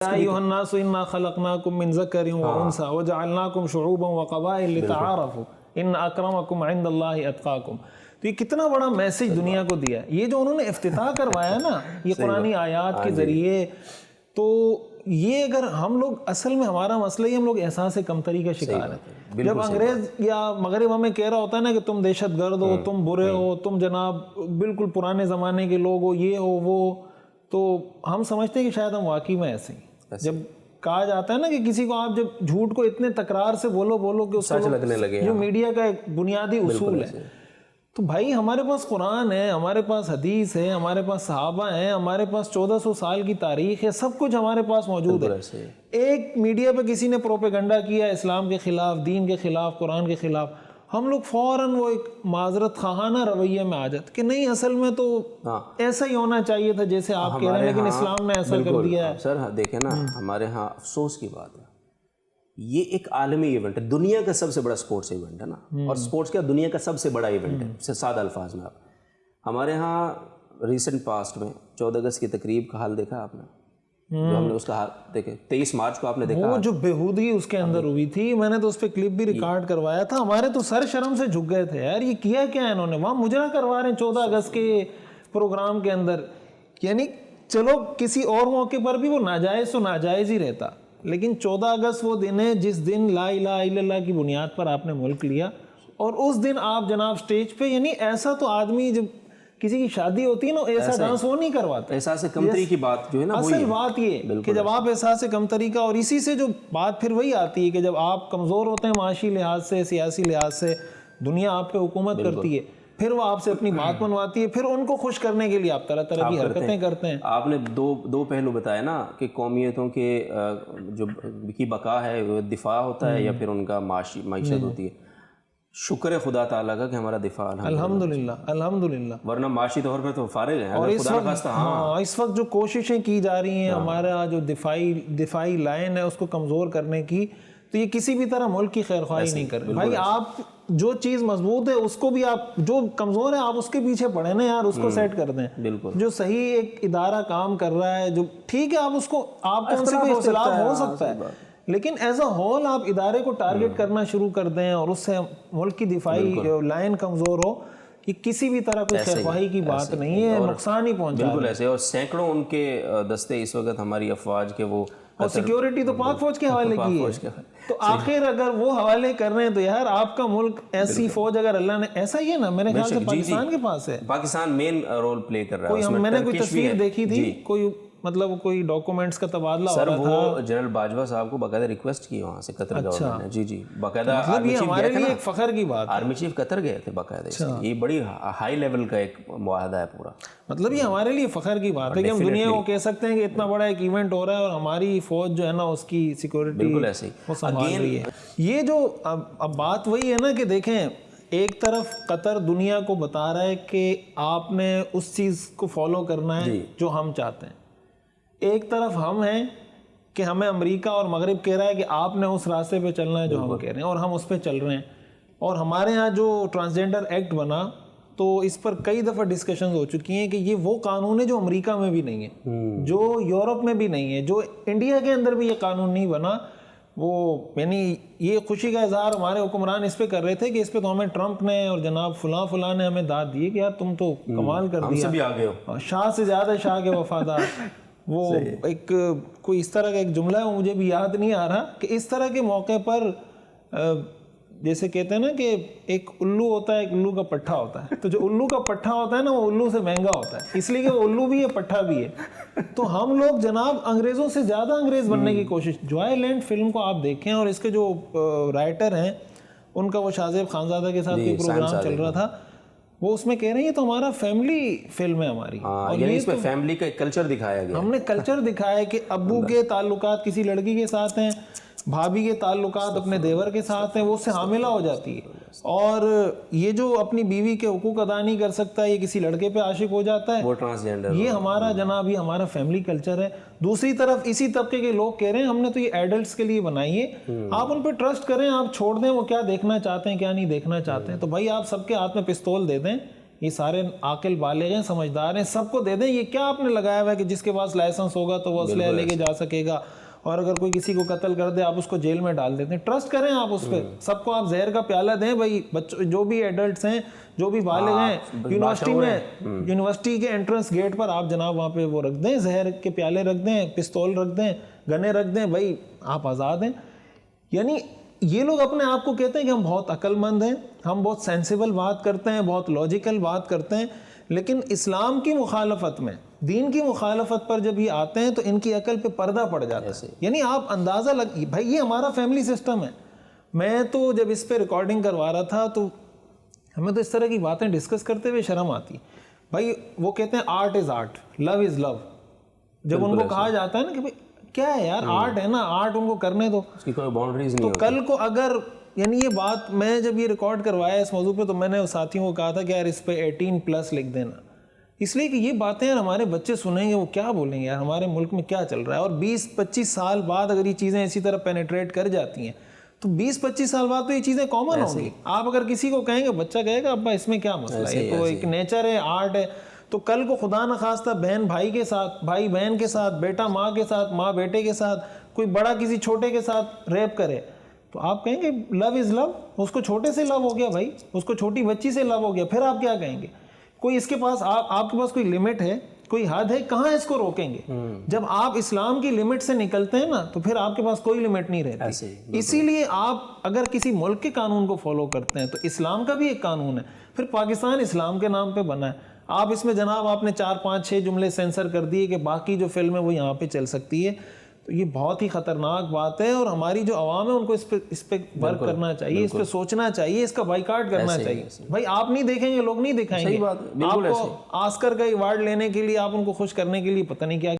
يا أيها الناس إنا خلقناكم من ذكر وأنثى وجعلناكم شعوبا وقبائل لتعارفوا إن أكرمكم عند الله أتقاكم. تو یہ کتنا بڑا میسج دنیا کو دیا ہے. یہ جو انہوں نے افتتاح کروایا نا یہ قرآنی آیات کے ذریعے, تو یہ اگر ہم لوگ اصل میں ہمارا مسئلہ ہی ہم لوگ احساس کمتری کا شکار ہیں. جب انگریز یا مغرب ہمیں کہہ رہا ہوتا ہے نا کہ تم دہشت گرد ہو, تم برے ہو, تم جناب بالکل پرانے زمانے کے لوگ ہو, یہ ہو وہ, تو ہم سمجھتے ہیں کہ شاید ہم واقعی میں ایسے ہیں. جب کہا جاتا ہے نا کہ کسی کو آپ جب جھوٹ کو اتنے تکرار سے بولو کہ اس کو لگنے لگے, جو میڈیا کا ایک بنیادی اصول ہے, تو بھائی ہمارے پاس قرآن ہے, ہمارے پاس حدیث ہے, ہمارے پاس صحابہ ہیں, ہمارے پاس 1400 سال کی تاریخ ہے, سب کچھ ہمارے پاس موجود ہے. ایک میڈیا پہ کسی نے پروپیگنڈا کیا اسلام کے خلاف, دین کے خلاف, قرآن کے خلاف, ہم لوگ فوراً وہ ایک معذرت خواہانہ رویے میں آ جاتے کہ نہیں اصل میں تو ایسا ہی ہونا چاہیے تھا جیسے آپ کہہ رہے ہیں, لیکن اسلام نے ایسا کر دیا ہے. سر دیکھیں نا, ہمارے ہاں افسوس کی بات ہے, یہ ایک عالمی ایونٹ ہے, دنیا کا سب سے بڑا سپورٹس ایونٹ ہے نا, اور سپورٹس کیا دنیا کا سب سے بڑا ایونٹ ہے سادہ الفاظ میں. آپ ہمارے ہاں ریسنٹ پاسٹ میں 14 اگست کی تقریب کا حال دیکھا آپ نے, جو ہم نے اس کا حال دیکھے, 23 مارچ کو آپ نے دیکھا وہ جو بےہودگی اس کے اندر ہوئی تھی, میں نے تو اس پہ کلپ بھی ریکارڈ کروایا تھا. ہمارے تو سر شرم سے جھک گئے تھے یار, یہ کیا کیا ہے انہوں نے, وہاں مجرا کروا رہے ہیں 14 اگست کے پروگرام کے اندر. یعنی چلو کسی اور موقع پر بھی وہ ناجائز تو ناجائز ہی رہتا, لیکن 14 اگست وہ دن ہے جس دن لا الہ الا اللہ کی بنیاد پر آپ نے ملک لیا, اور اس دن آپ جناب سٹیج پہ, یعنی ایسا تو آدمی جب کسی کی شادی ہوتی ہے نا ایسا ڈانس وہ نہیں کرواتا. احساس کمتری کی بات جو ہے نا, اصل بات یہ کہ جب آپ احساس کمتری کا, اور اسی سے جو بات پھر وہی آتی ہے کہ جب آپ کمزور ہوتے ہیں معاشی لحاظ سے, سیاسی لحاظ سے, دنیا آپ پہ حکومت کرتی ہے, پھر وہ آپ سے اپنی بات منواتی ہے, پھر ان کو خوش کرنے کے لیے آپ طرح طرح کی حرکتیں کرتے ہیں. آپ نے دو پہلو بتایا نا کہ قومیتوں کے جو کی بقا ہے وہ دفاع ہوتا ہے یا پھر ان کا معیشت ہوتی ہے. شکر خدا تعالیٰ کا کہ ہمارا دفاع الحمدللہ الحمدللہ, ورنہ معاشی طور پر تو فارغ ہیں. اور اس وقت جو کوششیں کی جا رہی ہیں ہمارا جو دفاعی لائن ہے اس کو کمزور کرنے کی, تو یہ کسی بھی طرح ملک کی خیر خواہی نہیں کر رہے. بھائی آپ جو چیز مضبوط ہے اس کو بھی, آپ جو کمزور ہے آپ اس کے پیچھے پڑے نا یار, اس کو سیٹ کر دیں. جو صحیح ایک ادارہ کام کر رہا ہے, جو ٹھیک ہے آپ اس کو, آپ کو ان سے کوئی اختلاف ہو سکتا ہے, لیکن ایز اے ہول آپ ادارے کو ٹارگٹ کرنا شروع کر دیں اور اس سے ملک کی دفاعی لائن کمزور ہو, یہ کسی بھی طرح کوئی خیر خواہی کی بات نہیں ہے, نقصان ہی پہنچا. بالکل ایسے, اور سینکڑوں ان کے دستے اس وقت ہماری افواج کے, وہ اور سیکیورٹی تو پاک فوج کے حوالے کی ہے, تو آخر اگر وہ حوالے کر رہے ہیں تو یار آپ کا ملک ایسی فوج اگر اللہ نے, ایسا ہی ہے نا میرے خیال سے پاکستان کے پاس ہے, پاکستان مین رول پلے کر رہا ہے. میں نے کوئی تصویر دیکھی تھی, کوئی مطلب کوئی ڈاکومنٹس کا تبادلہ ہو رہا تھا. سر وہ جنرل باجوہ صاحب کو باقاعدہ ریکویسٹ کی وہاں سے قطر گورنمنٹ نے. جی باقاعدہ, مطلب یہ ہمارے لیے ایک فخر کی بات ہے. آرمی چیف قطر گئے تھے باقاعدہ, یہ بڑی ہائی لیول کا ایک معاہدہ ہے پورا. مطلب یہ ہمارے لیے فخر کی بات ہے کہ ہم دنیا کو کہہ سکتے ہیں کہ اتنا بڑا ایک ایونٹ ہو رہا ہے اور ہماری فوج جو ہے نا اس کی سیکورٹی بالکل ایسے وہ سنبھال رہی ہے. یہ جو اب بات وہی ہے نا کہ دیکھیں, ایک طرف قطر دنیا کو بتا رہا ہے کہ آپ نے اس چیز کو فالو کرنا ہے جو ہم چاہتے ہیں, ایک طرف ہم ہیں کہ ہمیں امریکہ اور مغرب کہہ رہا ہے کہ آپ نے اس راستے پہ چلنا ہے جو ہم کہہ رہے ہیں, اور ہم اس پہ چل رہے ہیں. اور ہمارے ہاں جو ٹرانسجینڈر ایکٹ بنا تو اس پر کئی دفعہ ڈسکشنز ہو چکی ہیں کہ یہ وہ قانون ہے جو امریکہ میں بھی نہیں ہے, جو یورپ میں بھی نہیں ہے, جو انڈیا کے اندر بھی یہ قانون نہیں بنا. وہ یعنی یہ خوشی کا اظہار ہمارے حکمران اس پہ کر رہے تھے کہ اس پہ تو ہمیں ٹرمپ نے اور جناب فلاں نے ہمیں داد دی کہ یار تم تو کمال کر دیا, ہم سے بھی آگے ہو, شاہ سے زیادہ شاہ کے وفادار. وہ ایک کوئی اس طرح کا ایک جملہ ہے, مجھے بھی یاد نہیں آ رہا, کہ اس طرح کے موقع پر جیسے کہتے ہیں نا کہ ایک الو ہوتا ہے, ایک الو کا پٹھا ہوتا ہے, تو جو الو کا پٹھا ہوتا ہے نا وہ الو سے مہنگا ہوتا ہے, اس لیے کہ وہ الو بھی ہے پٹھا بھی ہے. تو ہم لوگ جناب انگریزوں سے زیادہ انگریز بننے کی کوشش, جوائے لینڈ فلم کو آپ دیکھیں اور اس کے جو رائٹر ہیں ان کا وہ شاہزیب خانزادہ کے ساتھ کوئی پروگرام چل رہا تھا, وہ اس میں کہہ رہے ہیں یہ تو ہمارا فیملی فلم ہے ہماری, یعنی اس میں فیملی کا کلچر دکھایا گیا. ہم نے کلچر دکھایا ہے کہ ابو کے تعلقات کسی لڑکی کے ساتھ ہیں, بھابھی کے تعلقات اپنے دیور کے ساتھ ہیں, وہ اس سے حاملہ ہو جاتی ہے, اور یہ جو اپنی بیوی کے حقوق ادا نہیں کر سکتا, یہ کسی لڑکے پہ عاشق ہو جاتا ہے, وہ ٹرانسجینڈر. یہ ہمارا جناب, یہ ہمارا فیملی کلچر ہے. دوسری طرف اسی طبقے کے لوگ کہہ رہے ہیں ہم نے تو یہ ایڈلٹس کے لیے بنائی ہے, آپ ان پہ ٹرسٹ کریں, آپ چھوڑ دیں وہ کیا دیکھنا چاہتے ہیں کیا نہیں دیکھنا چاہتے ہیں. تو بھائی آپ سب کے ہاتھ میں پستول دے دیں یہ سارے عاقل بالغ ہیں, سمجھدار ہیں, سب کو دے دیں. یہ کیا آپ نے لگایا ہوا ہے کہ جس کے پاس لائسنس ہوگا تو وہ اسلحہ لے کے جا سکے گا, اور اگر کوئی کسی کو قتل کر دے آپ اس کو جیل میں ڈال دیتے ہیں. ٹرسٹ کریں آپ اس پہ, سب کو آپ زہر کا پیالہ دیں بھائی. بچوں جو بھی ایڈلٹس ہیں, جو بھی بالغ ہیں, یونیورسٹی میں, یونیورسٹی کے انٹرنس گیٹ پر آپ جناب وہاں پہ وہ رکھ دیں, زہر کے پیالے رکھ دیں, پستول رکھ دیں, گنے رکھ دیں, بھائی آپ آزاد ہیں. یعنی یہ لوگ اپنے آپ کو کہتے ہیں کہ ہم بہت عقل مند ہیں, ہم بہت سینسیبل بات کرتے ہیں, بہت لاجیکل بات کرتے ہیں, لیکن اسلام کی مخالفت میں, دین کی مخالفت پر جب یہ آتے ہیں تو ان کی عقل پہ پردہ پڑ جاتا ہے. یعنی آپ اندازہ بھائی یہ ہمارا فیملی سسٹم ہے. میں تو جب اس پہ ریکارڈنگ کروا رہا تھا تو ہمیں تو اس طرح کی باتیں ڈسکس کرتے ہوئے شرم آتی. بھائی وہ کہتے ہیں آرٹ از آرٹ, لو از لو. جب ان کو کہا جاتا ہے نا کہ بھائی کیا ہے یار, آرٹ ہے نا, آرٹ ان کو کرنے دو, اس کی کوئی باؤنڈریز نہیں. تو کل کو اگر, یعنی یہ بات میں جب یہ ریکارڈ کروایا اس موضوع پہ تو میں نے ساتھیوں کو کہا تھا کہ یار اس پہ 18+ لکھ دینا, اس لیے کہ یہ باتیں یار ہمارے بچے سنیں گے, وہ کیا بولیں گے یار ہمارے ملک میں کیا چل رہا ہے. اور 20-25 سال بعد اگر یہ چیزیں اسی طرح پینیٹریٹ کر جاتی ہیں تو 20-25 سال بعد تو یہ چیزیں کامن ہوں گی. آپ اگر کسی کو کہیں گے, بچہ کہے گا ابا اس میں کیا مسئلہ ہے, یہ تو ایک نیچر ہے, آرٹ ہے. تو کل کو خدا نخواستہ بہن بھائی کے ساتھ, بھائی بہن کے ساتھ, بیٹا ماں کے ساتھ, ماں بیٹے کے ساتھ, کوئی بڑا کسی چھوٹے کے ساتھ ریپ کرے تو آپ کہیں گے لو از لو. اس کو چھوٹے سے لو ہو گیا بھائی, اس کو چھوٹی بچی سے لو ہو گیا, پھر آپ کیا کہیں گے؟ کوئی اس کے پاس, آپ کے پاس کوئی لمٹ ہے, کوئی حد ہے, کہاں اس کو روکیں گے؟ جب آپ اسلام کی لمٹ سے نکلتے ہیں نا تو پھر آپ کے پاس کوئی لمٹ نہیں رہتی. اسی لیے آپ اگر کسی ملک کے قانون کو فالو کرتے ہیں تو اسلام کا بھی ایک قانون ہے. پھر پاکستان اسلام کے نام پہ بنا ہے. آپ اس میں جناب آپ نے 4-5-6 جملے سینسر کر دیے کہ باقی جو فلم ہے وہ یہاں پہ چل سکتی ہے. تو یہ بہت ہی خطرناک بات ہے, اور ہماری جو عوام ہے ان کو اس پہ ورک کرنا چاہیے, اس پہ سوچنا چاہیے, اس کا بائیکاٹ کرنا چاہیے. بھائی آپ نہیں دیکھیں گے, لوگ نہیں دکھائیں گے. آپ کو آسکر کا ایوارڈ لینے کے لیے, آپ ان کو خوش کرنے کے لیے پتہ نہیں کیا